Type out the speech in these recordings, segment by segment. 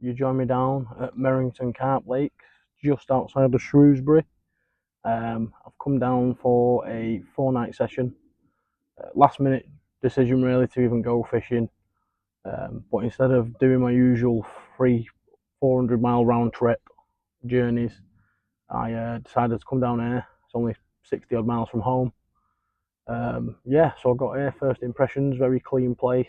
you join me down at Merrington Carp Lake, just outside of Shrewsbury. I've come down for a 4-night session. Last minute decision really to even go fishing, but instead of doing my usual 400-mile round trip journeys, I decided to come down here. It's only 60 odd miles from home. Yeah, so I got here, first impressions, very clean place.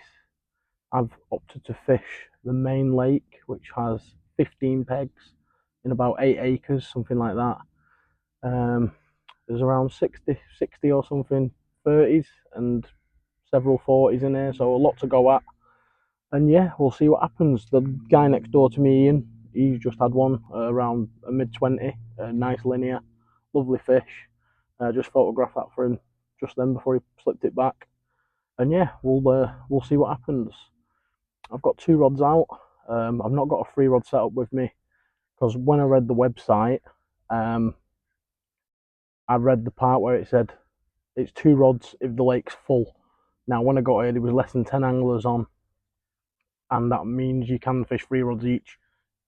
I've opted to fish the main lake, which has 15 pegs in about 8 acres, something like that. There's around 60 or something 30s and several 40s in here, so a lot to go at. And yeah, we'll see what happens. The guy next door to me, Ian, he's just had one around a mid-20, nice linear, lovely fish. Just photographed that for him just then before he slipped it back. And yeah, we'll see what happens. I've got 2 rods out. I've not got a 3 rod setup with me because when I read the website, I read the part where it said it's 2 rods if the lake's full. Now, when I got here, there was less than 10 anglers on, and that means you can fish 3 rods each.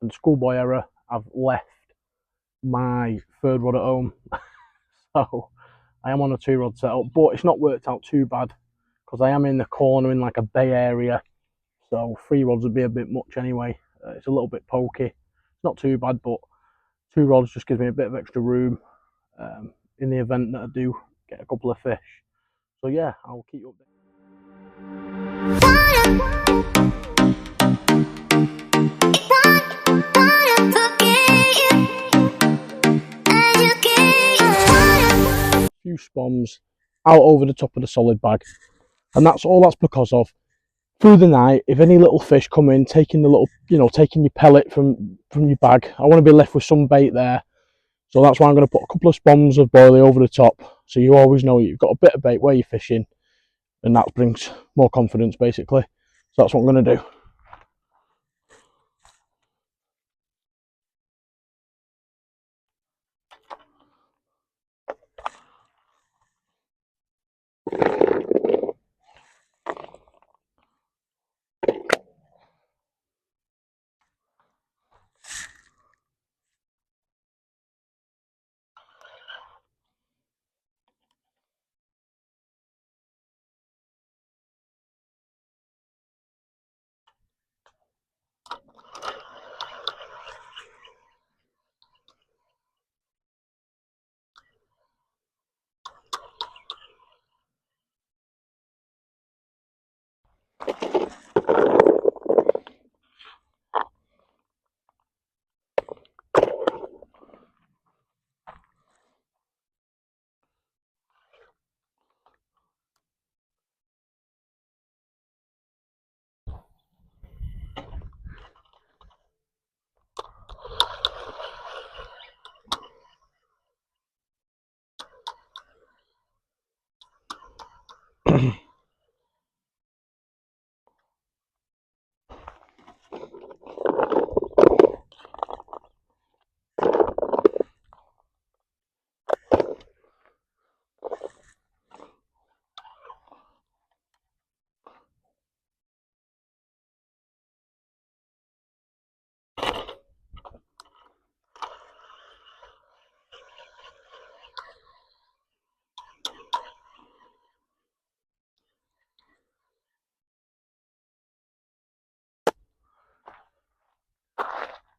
And schoolboy error, I've left my 3rd rod at home, so I am on a 2 rod setup, but it's not worked out too bad because I am in the corner in like a bay area. So 3 rods would be a bit much anyway. It's a little bit pokey. It's not too bad, but 2 rods just gives me a bit of extra room in the event that I do get a couple of fish. So yeah, I'll keep you updated. Few spoms out over the top of the solid bag, and that's all that's because of. Through the night, if any little fish come in, taking the little, taking your pellet from your bag, I want to be left with some bait there. So that's why I'm going to put a couple of spoms of boilie over the top, so you always know you've got a bit of bait where you're fishing, and that brings more confidence basically. So that's what I'm going to do.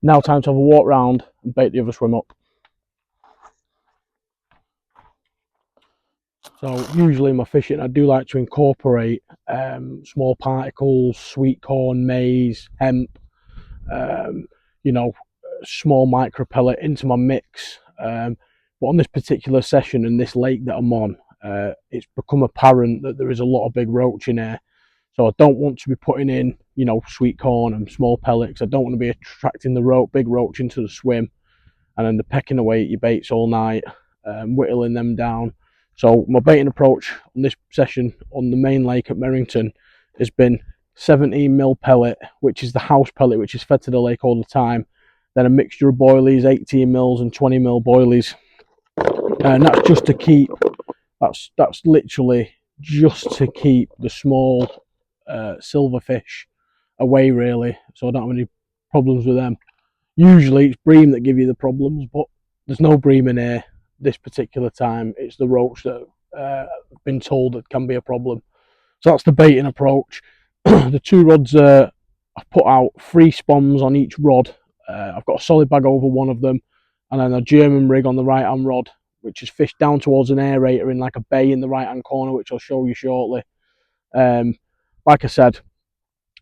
Now time to have a walk round and bait the other swim up. So usually in my fishing, I do like to incorporate small particles, sweet corn, maize, hemp, small micro pellet into my mix. But on this particular session in this lake that I'm on, it's become apparent that there is a lot of big roach in here. So I don't want to be putting in, sweet corn and small pellets. I don't want to be attracting the big roach into the swim, and then they're pecking away at your baits all night, whittling them down. So my baiting approach on this session on the main lake at Merrington has been 17mm pellet, which is the house pellet, which is fed to the lake all the time. Then a mixture of boilies, 18mm and 20mm boilies, and that's just to keep. That's literally just to keep the small silverfish away, really, so I don't have any problems with them. Usually it's bream that give you the problems, but there's no bream in here this particular time. It's the roach that I've been told that can be a problem. So that's the baiting approach. The two rods, I've put out 3 spoms on each rod. I've got a solid bag over one of them, and then a German rig on the right hand rod, which is fished down towards an aerator in like a bay in the right hand corner, which I'll show you shortly. Like I said,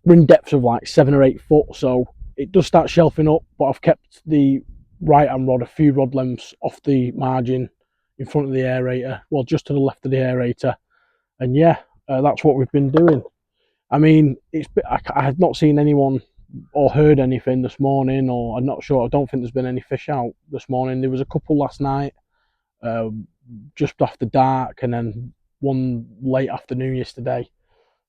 we're in depths of like 7 or 8 foot, so it does start shelving up, but I've kept the right hand rod a few rod lengths off the margin in front of the aerator, well, just to the left of the aerator. And yeah, that's what we've been doing. I mean, I have not seen anyone or heard anything this morning, or I'm not sure. I don't think there's been any fish out this morning. There was a couple last night, just after dark, and then one late afternoon yesterday.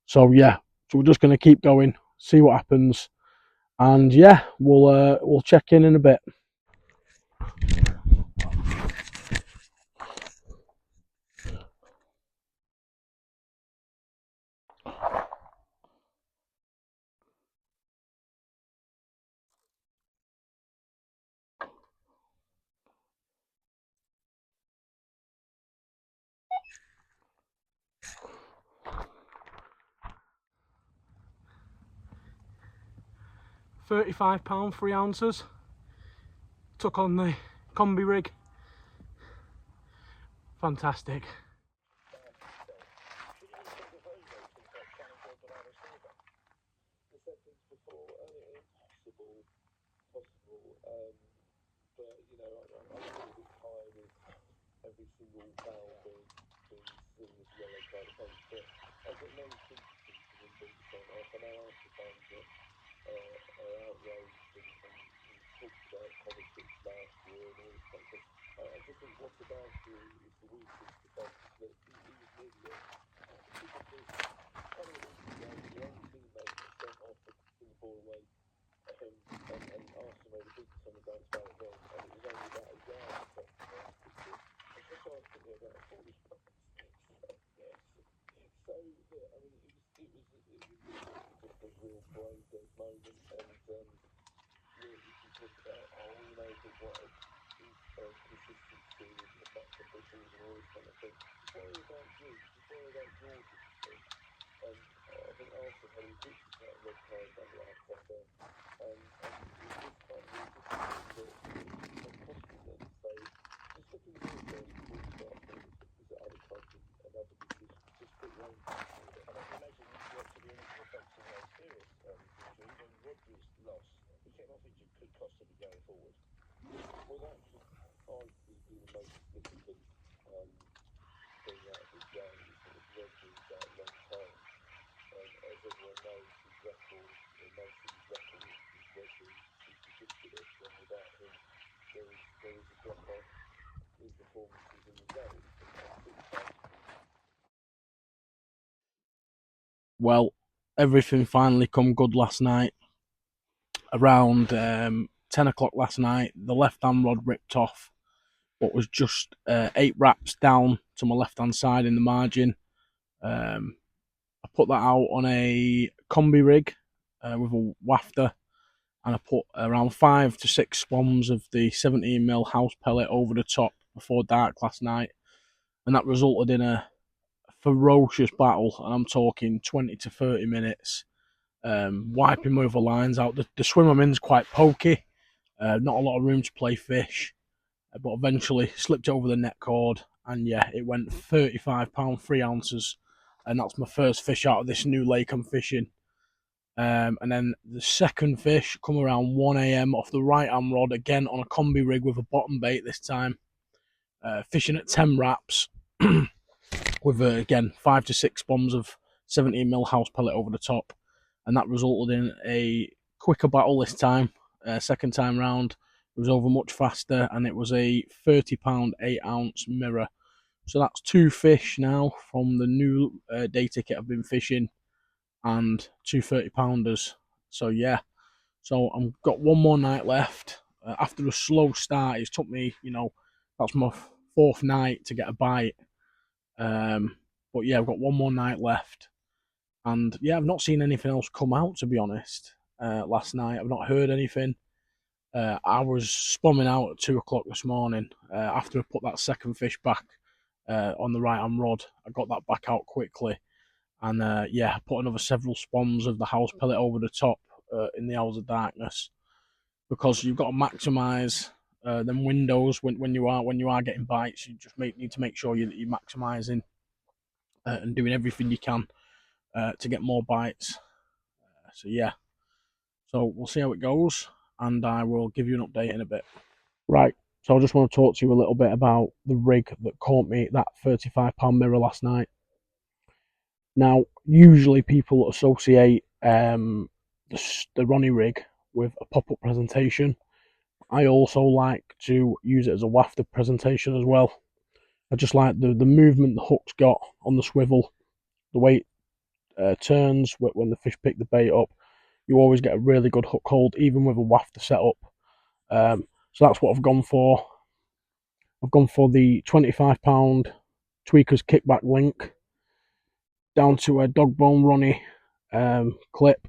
So yeah, so we're just going to keep going, see what happens, and yeah, we'll check in a bit. 35 pound 3 ounces. Took on the combi rig. Fantastic. Every single barrel being seen as yellow by the coast, but I've got no sympathy for them being sent off. I know Arthur fans are outraged and talked about politics last year and all this kind of stuff. I just think what's about you is the weakest defence, that he was an idiot. Because this, a couple of weeks ago, your own teammate was sent off for kicking the ball away, and Arthur made a big song about it then, and it was only about a yard from just so I was thinking about a foolish price. So yeah, I mean, it was just a real brain dead moment, and yeah, you can talk about but what consistency and the fact officials and all this kind of thing. Just worry about you. Just worry about your discipline. And I think Arthur had a good red card under our pressure, and this time we just think that it's not possible then. So just looking at your first before you start thinking is at other clubs and other decisions. Just put your own decision on it. I don't imagine you got to be anything affecting how serious injury when Rodgers lost. He came off injured, could possibly going forward. Well, that should arguably be the most significant thing out of this round, is that if Rodgers out long term, and as everyone knows, his record, or most of his record with Rodgers is ridiculous, and without him, there is a drop off in performances and results, and 6 times. Well, everything finally come good last night. Around 10 o'clock last night, the left hand rod ripped off what was just 8 wraps down to my left hand side in the margin. I put that out on a combi rig with a wafter, and I put around 5 to 6 swans of the 17mm house pellet over the top before dark last night, and that resulted in a ferocious battle, and I'm talking 20 to 30 minutes, wiping my other lines out. The swim I'm in is quite pokey, not a lot of room to play fish, but eventually slipped over the net cord, and yeah, it went 35 pound 3 ounces, and that's my first fish out of this new lake I'm fishing. And then the second fish come around 1 a.m. off the right hand rod, again on a combi rig with a bottom bait this time, fishing at 10 wraps with again 5 to 6 bombs of 17mm house pellet over the top, and that resulted in a quicker battle this time. Second time round, it was over much faster, and it was a 30 pound 8 ounce mirror. So that's 2 fish now from the new day ticket I've been fishing, and 2 30-pounders. So yeah, so I've got one more night left. After a slow start, it's took me, that's my 4th night to get a bite. But yeah, I've got one more night left, and yeah, I've not seen anything else come out, to be honest. last night. I've not heard anything. I was spumming out at 2 o'clock this morning after I put that second fish back on the right hand rod. I got that back out quickly, and yeah, I put another several spawns of the house pellet over the top in the hours of darkness, because you've got to maximise them windows when you are getting bites. You just need to make sure that you're maximising and doing everything you can to get more bites. So yeah, so we'll see how it goes, and I will give you an update in a bit. Right, so I just want to talk to you a little bit about the rig that caught me that £35 mirror last night. Now, usually people associate the Ronnie rig with a pop-up presentation. I also like to use it as a wafted presentation as well. I just like the movement the hook's got on the swivel, the way it turns when the fish pick the bait up. You always get a really good hook hold, even with a wafter setup. So that's what I've gone for. I've gone for the £25 Tweakers kickback link, down to a dog bone Ronnie clip,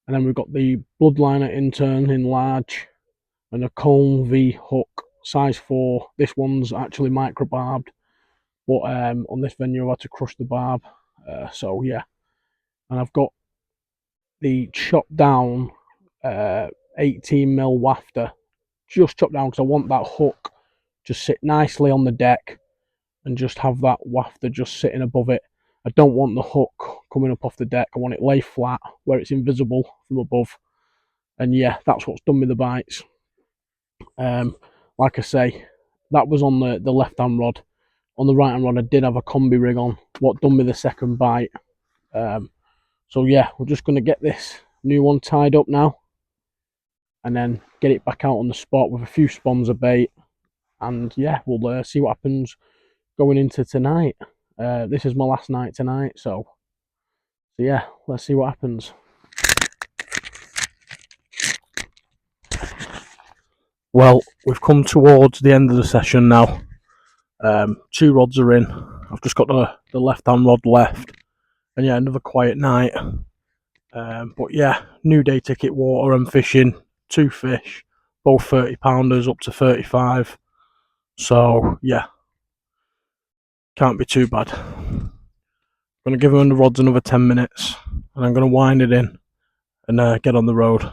and then we've got the Bloodliner intern in large, and a Colm V hook, size 4. This one's actually micro barbed, but on this venue I had to crush the barb. So yeah, and I've got the chopped down 18mm wafter, just chopped down because I want that hook just sit nicely on the deck and just have that wafter just sitting above it. I don't want the hook coming up off the deck. I want it lay flat where it's invisible from above. And yeah, that's what's done me the bites. Like I say, that was on the left hand rod. On the right hand rod I did have a combi rig on, what done me the second bite. So yeah, we're just going to get this new one tied up now, and then get it back out on the spot with a few spawns of bait, and yeah, we'll see what happens going into tonight. This is my last night tonight, so yeah, let's see what happens. Well, we've come towards the end of the session now. 2 rods are in. I've just got the left hand rod left, and yeah, another quiet night. But yeah, new day ticket water and fishing, 2 fish, both 30-pounders up to 35. So yeah, can't be too bad. I'm going to give them the rods another 10 minutes, and I'm going to wind it in and get on the road.